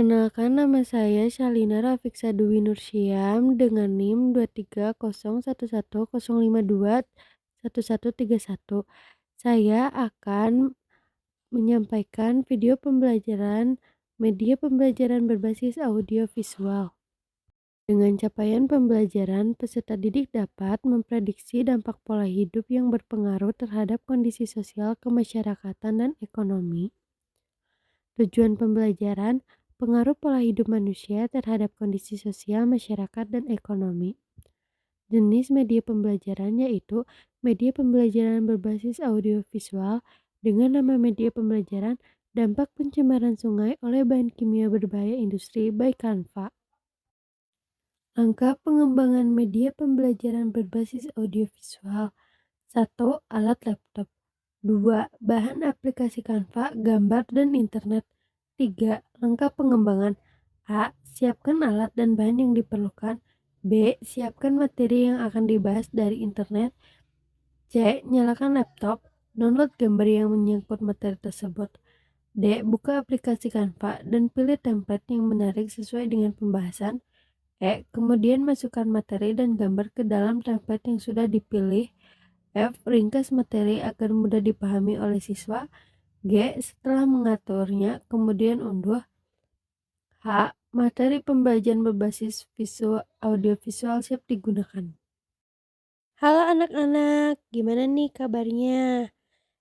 Perkenalkan nama saya Shalina Rafiq Dwi Nursyam dengan NIM 23011521131. Saya akan menyampaikan video pembelajaran media pembelajaran berbasis audio visual. Dengan capaian pembelajaran, peserta didik dapat memprediksi dampak pola hidup yang berpengaruh terhadap kondisi sosial, kemasyarakatan, dan ekonomi. Tujuan pembelajaran, pengaruh pola hidup manusia terhadap kondisi sosial, masyarakat, dan ekonomi. Jenis media pembelajaran yaitu media pembelajaran berbasis audiovisual dengan nama media pembelajaran dampak pencemaran sungai oleh bahan kimia berbahaya industri by Canva. Angka pengembangan media pembelajaran berbasis audiovisual. 1. Alat laptop. 2. Bahan aplikasi Canva, gambar, dan internet. 3. Lengkap pengembangan. A. Siapkan alat dan bahan yang diperlukan. B. Siapkan materi yang akan dibahas dari internet. C. Nyalakan laptop. Download gambar yang menyangkut materi tersebut. D. Buka aplikasi Canva dan pilih template yang menarik sesuai dengan pembahasan. E. Kemudian masukkan materi dan gambar ke dalam template yang sudah dipilih. F. Ringkas materi agar mudah dipahami oleh siswa. G. Setelah mengaturnya, kemudian unduh. H. Materi pembelajaran berbasis audiovisual siap digunakan. Halo anak-anak, gimana nih kabarnya?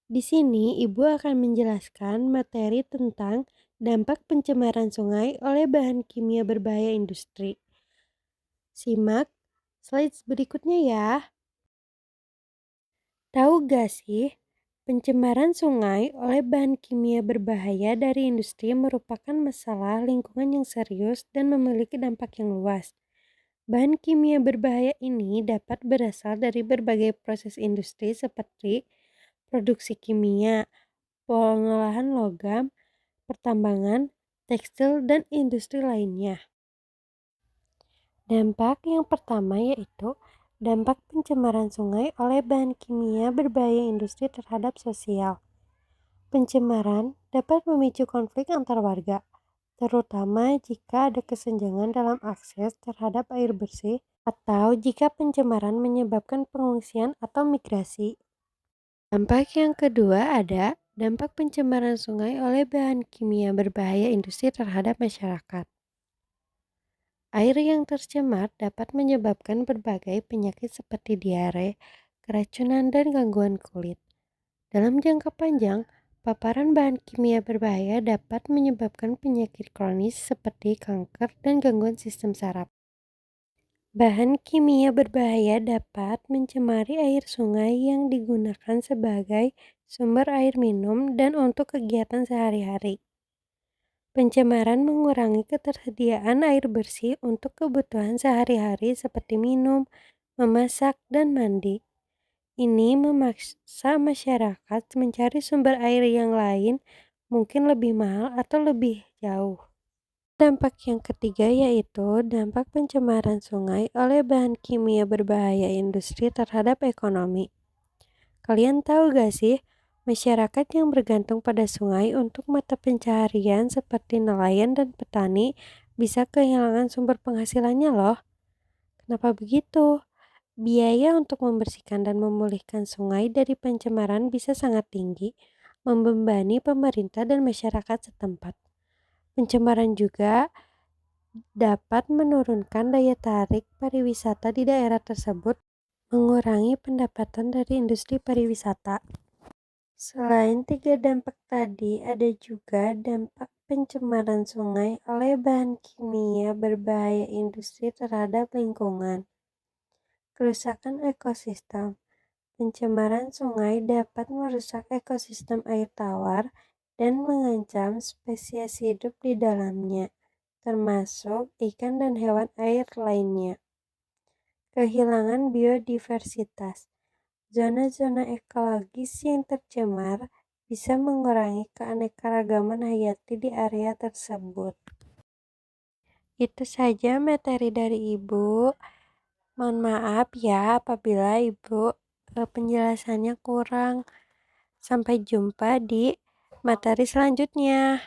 Di sini Ibu akan menjelaskan materi tentang dampak pencemaran sungai oleh bahan kimia berbahaya industri. Simak slides berikutnya ya. Tahu gak sih, pencemaran sungai oleh bahan kimia berbahaya dari industri merupakan masalah lingkungan yang serius dan memiliki dampak yang luas. Bahan kimia berbahaya ini dapat berasal dari berbagai proses industri seperti produksi kimia, pengolahan logam, pertambangan, tekstil, dan industri lainnya. Dampak yang pertama yaitu dampak pencemaran sungai oleh bahan kimia berbahaya industri terhadap sosial. Pencemaran dapat memicu konflik antar warga, terutama jika ada kesenjangan dalam akses terhadap air bersih atau jika pencemaran menyebabkan pengungsian atau migrasi. Dampak yang kedua ada dampak pencemaran sungai oleh bahan kimia berbahaya industri terhadap masyarakat. Air yang tercemar dapat menyebabkan berbagai penyakit seperti diare, keracunan, dan gangguan kulit. Dalam jangka panjang, paparan bahan kimia berbahaya dapat menyebabkan penyakit kronis seperti kanker dan gangguan sistem saraf. Bahan kimia berbahaya dapat mencemari air sungai yang digunakan sebagai sumber air minum dan untuk kegiatan sehari-hari. Pencemaran mengurangi ketersediaan air bersih untuk kebutuhan sehari-hari seperti minum, memasak, dan mandi. Ini memaksa masyarakat mencari sumber air yang lain, mungkin lebih mahal atau lebih jauh. Dampak yang ketiga yaitu dampak pencemaran sungai oleh bahan kimia berbahaya industri terhadap ekonomi. Kalian tahu gak sih? Masyarakat yang bergantung pada sungai untuk mata pencaharian seperti nelayan dan petani bisa kehilangan sumber penghasilannya loh. Kenapa begitu? Biaya untuk membersihkan dan memulihkan sungai dari pencemaran bisa sangat tinggi, membebani pemerintah dan masyarakat setempat. Pencemaran juga dapat menurunkan daya tarik pariwisata di daerah tersebut, mengurangi pendapatan dari industri pariwisata. Selain tiga dampak tadi, ada juga dampak pencemaran sungai oleh bahan kimia berbahaya industri terhadap lingkungan. Kerusakan ekosistem. Pencemaran sungai dapat merusak ekosistem air tawar dan mengancam spesies hidup di dalamnya, termasuk ikan dan hewan air lainnya. Kehilangan biodiversitas. Zona-zona ekologis yang tercemar bisa mengurangi keanekaragaman hayati di area tersebut. Itu saja materi dari Ibu. Mohon maaf ya apabila Ibu penjelasannya kurang. Sampai jumpa di materi selanjutnya.